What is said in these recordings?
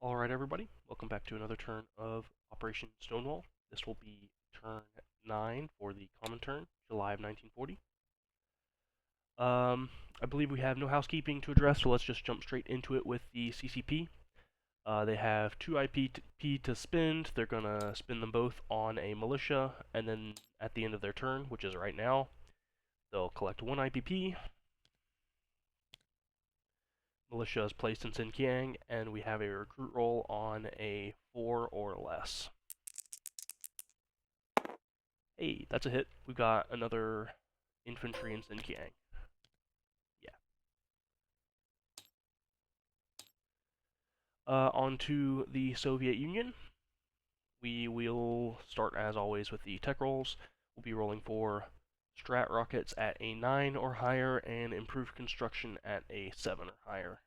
Alright everybody, welcome back to another turn of Operation Stonewall. This will be turn 9 for the Comintern, July of 1940. I believe we have no housekeeping to address, so let's just jump straight into it with the CCP. They have 2 IPP to spend. They're gonna spend them both on a militia, and then at the end of their turn, which is right now, they'll collect 1 IPP. Militia is placed in Xinjiang, and we have a recruit roll on a 4 or less. Hey, that's a hit. We got another infantry in Xinjiang. Yeah. On to the Soviet Union. We will start as always with the tech rolls. We'll be rolling for strat rockets at a 9 or higher and improved construction at a 7 or higher.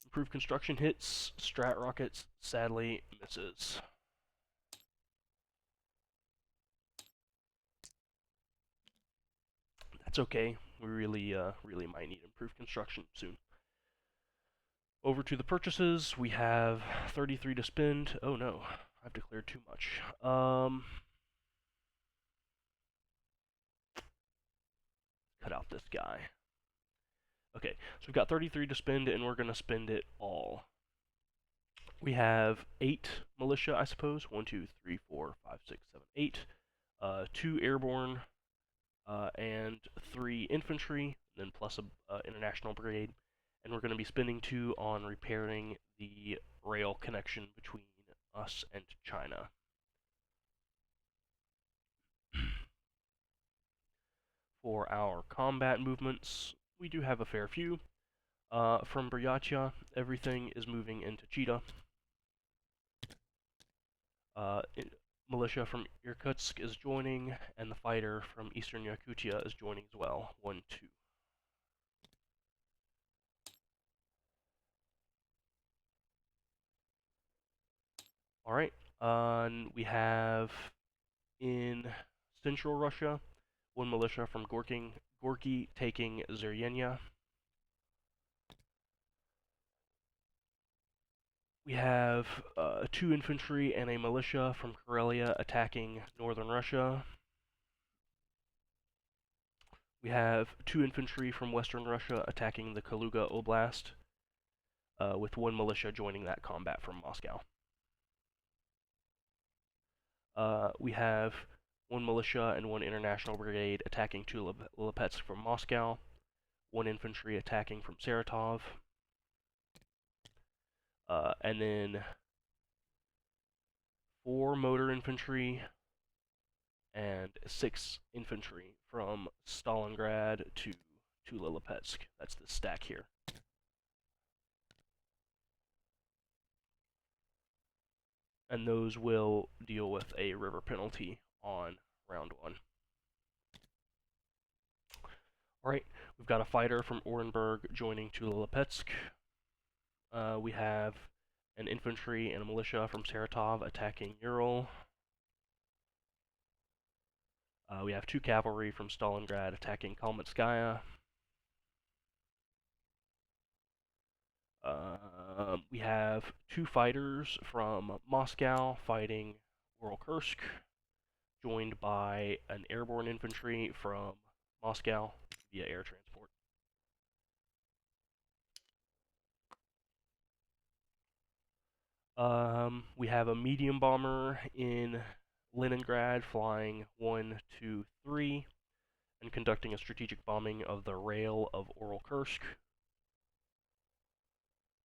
Improved construction hits, strat rockets sadly misses. That's okay. We really might need improved construction soon. Over to the purchases, we have 33 to spend. Oh no, I've declared too much. Cut out this guy. Okay, so we've got 33 to spend, and we're going to spend it all. We have 8 militia, I suppose. 1, 2, 3, 4, 5, 6, 7, 8. 2 airborne, and 3 infantry, then plus an international brigade. And we're going to be spending 2 on repairing the rail connection between us and China. For our combat movements, we do have a fair few. From Buryatia, everything is moving into Chita. Militia from Irkutsk is joining, and the fighter from Eastern Yakutia is joining as well. 1, 2. Alright, we have in Central Russia, 1 militia from Gorky taking Zheryenya. We have 2 infantry and a militia from Karelia attacking northern Russia. We have 2 infantry from western Russia attacking the Kaluga Oblast, with 1 militia joining that combat from Moscow. We have 1 militia and 1 international brigade attacking Lipetsk from Moscow, 1 infantry attacking from Saratov, and then 4 motor infantry and 6 infantry from Stalingrad to Lipetsk. That's the stack here. And those will deal with a river penalty on round 1. Alright, we've got a fighter from Orenburg joining Tula-Lipetsk. We have an infantry and a militia from Saratov attacking Ural. We have 2 cavalry from Stalingrad attacking Kalmetskaya. We have 2 fighters from Moscow fighting Uralkursk, joined by an airborne infantry from Moscow via air transport. We have a medium bomber in Leningrad flying 1, 2, 3 and conducting a strategic bombing of the rail of Uralkursk,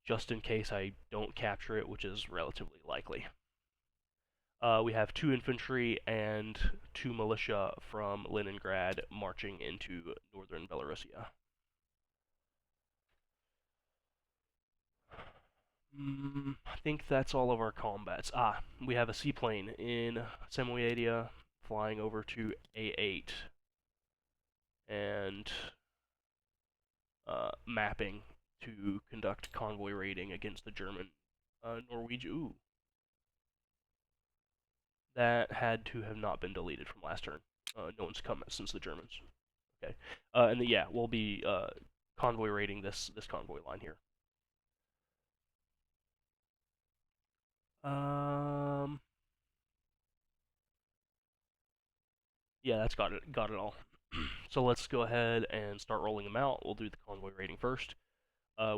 just in case I don't capture it, which is relatively likely. We have 2 infantry and 2 militia from Leningrad marching into northern Belarusia. I think that's all of our combats. We have a seaplane in Samoyedia flying over to A8 and mapping to conduct convoy raiding against the German Norwegian. Ooh. That had to have not been deleted from last turn. No one's come since the Germans. Okay. And yeah, we'll be convoy raiding this convoy line here. Yeah, that's got it all. So let's go ahead and start rolling them out. We'll do the convoy rating first.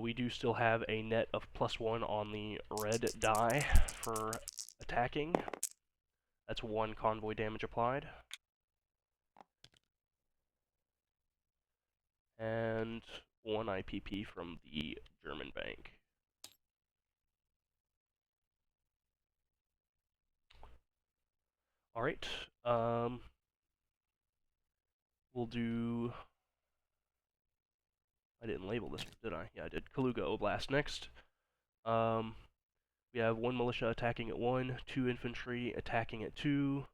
We do still have a net of +1 on the red die for attacking. That's 1 convoy damage applied. And 1 IPP from the German bank. Alright, we'll do... I didn't label this, did I? Yeah, I did. Kaluga Oblast next. We have 1 militia attacking at 1, 2 infantry attacking at 2,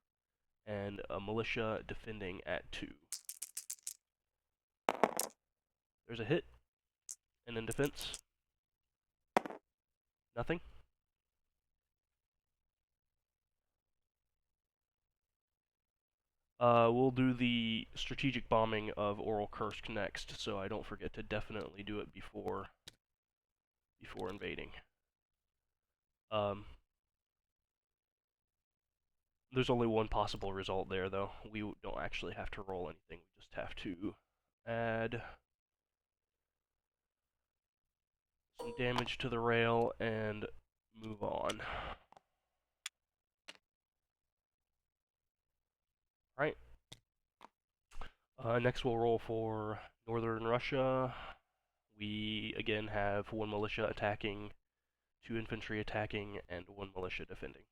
and a militia defending at 2. There's a hit, and then defense. Nothing. We'll do the strategic bombing of Oral Kursk next, so I don't forget to definitely do it before invading. There's only one possible result there, though. We don't actually have to roll anything. We just have to add some damage to the rail and move on. Right. Next we'll roll for Northern Russia. We again have 1 militia attacking, 2 infantry attacking, and 1 militia defending.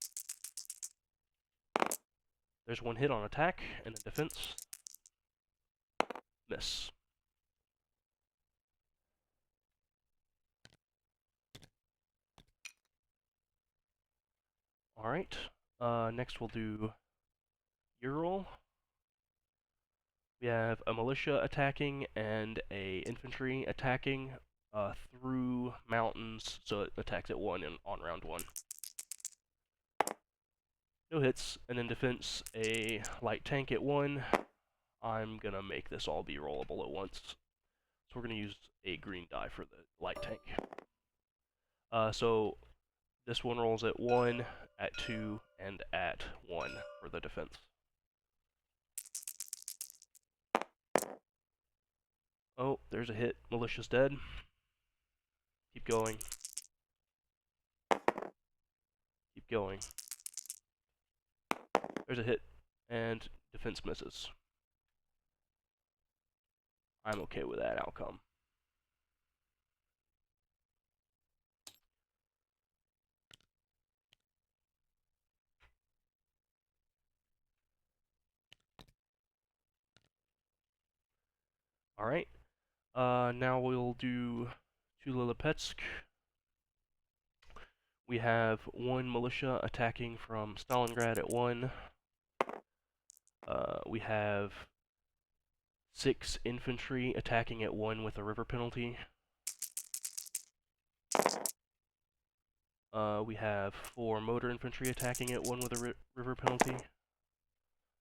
There's 1 hit on attack and a defense. Miss. Alright. Next we'll do Ural. We have a militia attacking and a infantry attacking through mountains, so it attacks at 1 on round 1. No hits, and in defense, a light tank at 1. I'm gonna make this all be rollable at once. So we're gonna use a green die for the light tank. So this one rolls at 1, at 2, and at 1 for the defense. Oh, there's a hit. Militia's dead. Keep going. Keep going. There's a hit, and defense misses. I'm okay with that outcome. Alright. Now we'll do Lilipetsk. We have 1 militia attacking from Stalingrad at 1. We have 6 infantry attacking at 1 with a river penalty. We have 4 motor infantry attacking at 1 with a river penalty.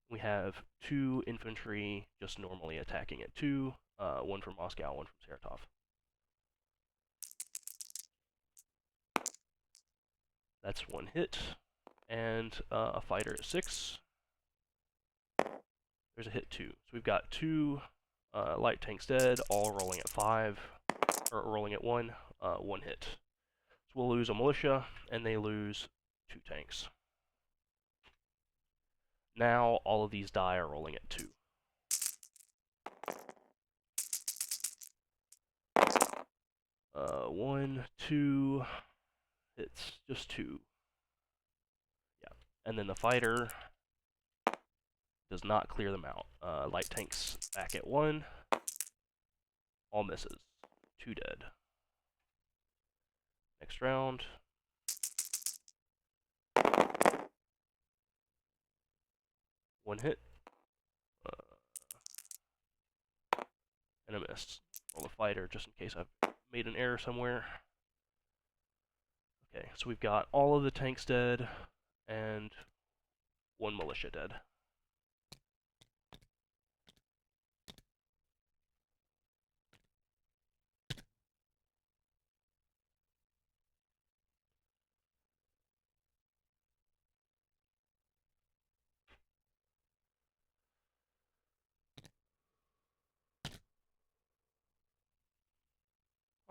We have 2 infantry just normally attacking at 2, 1 from Moscow, 1 from Saratov. That's 1 hit, and a fighter at 6. There's a hit 2. So we've got 2 light tanks dead, all rolling at 5, or rolling at 1, 1 hit. So we'll lose a militia, and they lose 2 tanks. Now all of these die are rolling at 2. One, 2, it's just 2. Yeah, and then the fighter does not clear them out. Light tanks back at 1, all misses, 2 dead. Next round. One hit. And a miss. Roll a fighter just in case I've made an error somewhere. Okay, so we've got all of the tanks dead and 1 militia dead.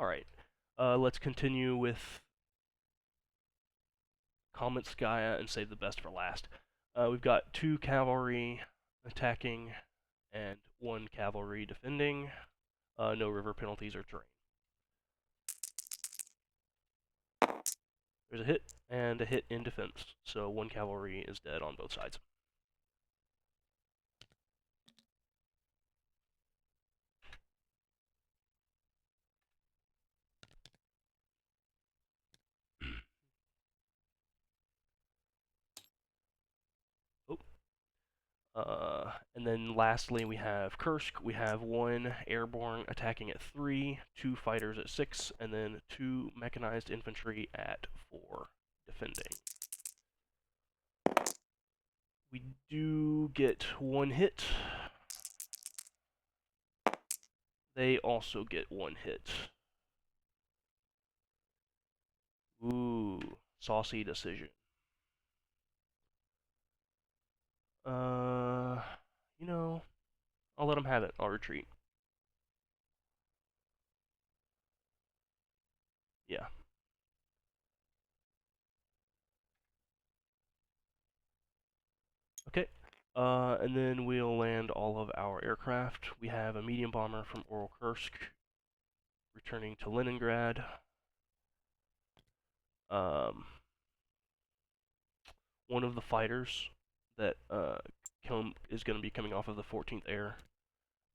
Alright, let's continue with Comintern and save the best for last. We've got 2 cavalry attacking and 1 cavalry defending. No river penalties or terrain. There's a hit and a hit in defense, so 1 cavalry is dead on both sides. And then lastly, we have Kursk. We have 1 airborne attacking at 3, 2 fighters at 6, and then 2 mechanized infantry at 4 defending. We do get 1 hit. They also get 1 hit. Ooh, saucy decision. You know, I'll let them have it. I'll retreat. Yeah. Okay. And then we'll land all of our aircraft. We have a medium bomber from Oral Kursk returning to Leningrad. One of the fighters that is going to be coming off of the 14th Air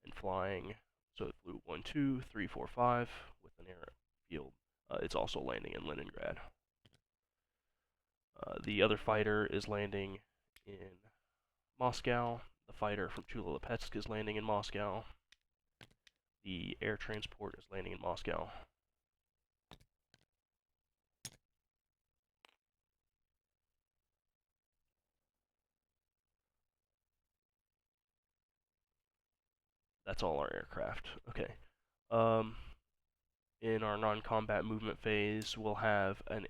and flying. So it flew 1, 2, 3, 4, 5 with an airfield. It's also landing in Leningrad. The other fighter is landing in Moscow. The fighter from Tula-Lipetsk is landing in Moscow. The air transport is landing in Moscow. That's all our aircraft. Okay. In our non-combat movement phase, we'll have an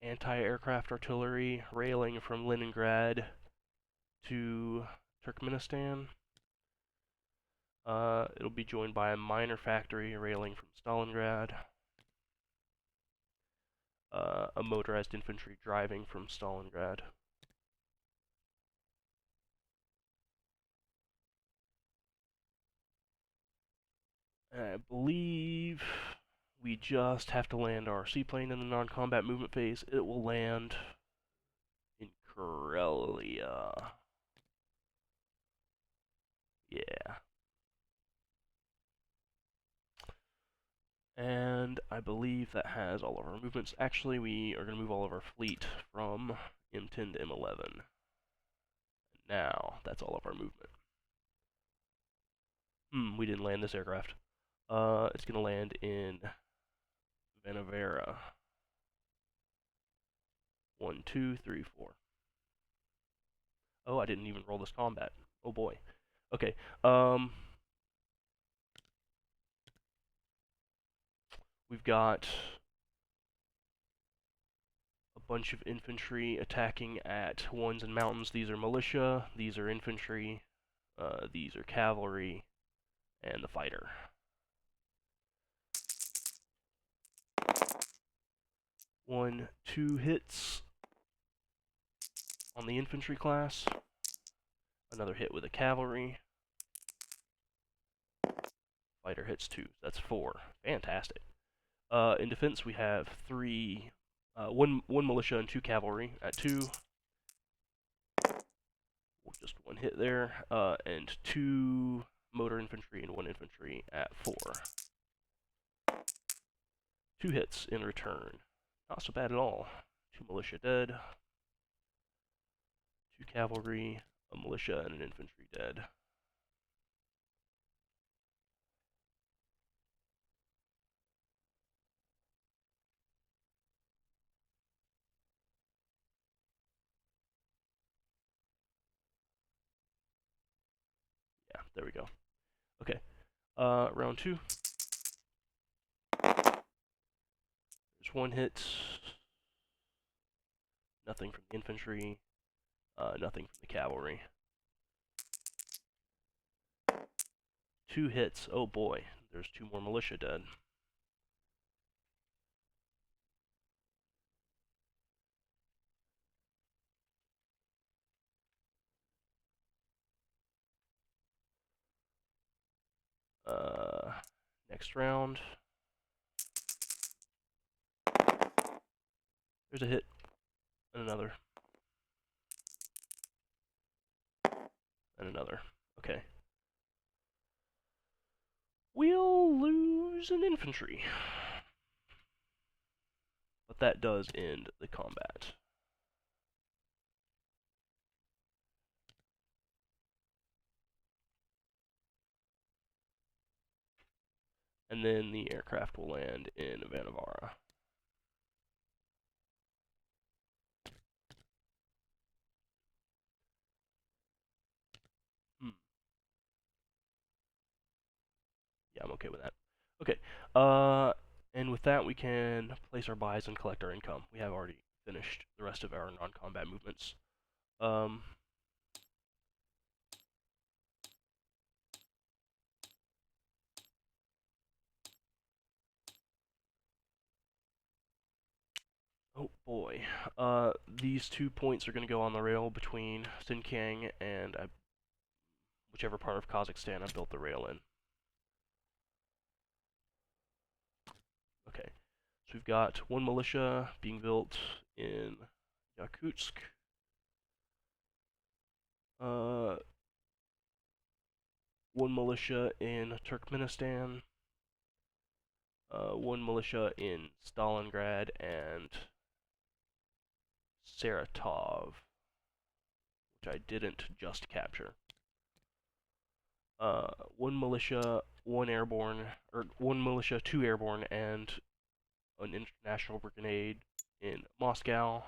anti-aircraft artillery railing from Leningrad to Turkmenistan. It'll be joined by a minor factory railing from Stalingrad. A motorized infantry driving from Stalingrad. I believe we just have to land our seaplane in the non-combat movement phase. It will land in Karelia. Yeah. And I believe that has all of our movements. Actually, we are going to move all of our fleet from M10 to M11. Now, that's all of our movement. We didn't land this aircraft. It's going to land in Vanavera. 1, 2, 3, 4. Oh, I didn't even roll this combat. Oh boy. Okay. We've got a bunch of infantry attacking at ones and mountains. These are militia. These are infantry. These are cavalry. And the fighter. One, 2 hits on the infantry class. Another hit with the cavalry. Fighter hits 2. That's 4. Fantastic. In defense, we have 3, one militia and 2 cavalry at 2. Just 1 hit there. And 2 motor infantry and 1 infantry at 4. 2 hits in return. Not so bad at all. 2 militia dead. 2 cavalry, a militia, and an infantry dead. Yeah, there we go. Okay. Round 2. There's 1 hit. Nothing from the infantry. Nothing from the cavalry. 2 hits. Oh boy. There's 2 more militia dead. Next round. There's a hit. And another. And another. Okay. We'll lose an infantry. But that does end the combat. And then the aircraft will land in Vanavara. Yeah, I'm okay with that. Okay, and with that we can place our buys and collect our income. We have already finished the rest of our non-combat movements. Oh boy, these 2 points are going to go on the rail between Xinjiang and whichever part of Kazakhstan I built the rail in. Okay, so we've got 1 militia being built in Yakutsk. 1 militia in Turkmenistan. 1 militia in Stalingrad and Saratov, which I didn't just capture. 1 militia, 1 airborne, or 1 militia, 2 airborne, and an international brigade in Moscow.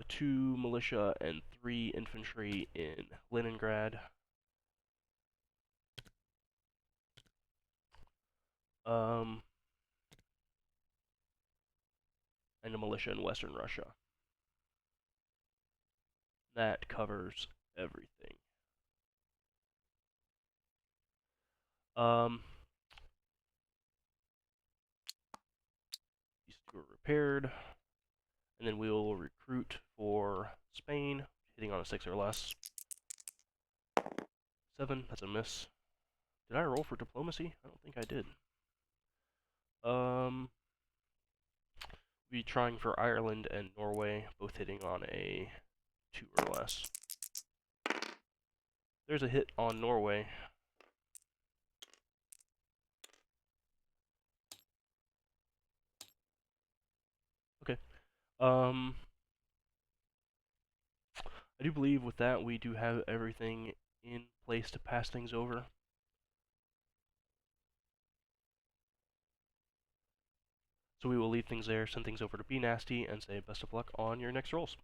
2 militia and 3 infantry in Leningrad. And a militia in Western Russia. That covers everything. These 2 are repaired. And then we'll recruit for Spain, hitting on a 6 or less. 7, that's a miss. Did I roll for diplomacy? I don't think I did. Be trying for Ireland and Norway, both hitting on a 2 or less. There's a hit on Norway. Okay. I do believe with that we do have everything in place to pass things over. So we will leave things there, send things over to Be Nasty, and say best of luck on your next rolls.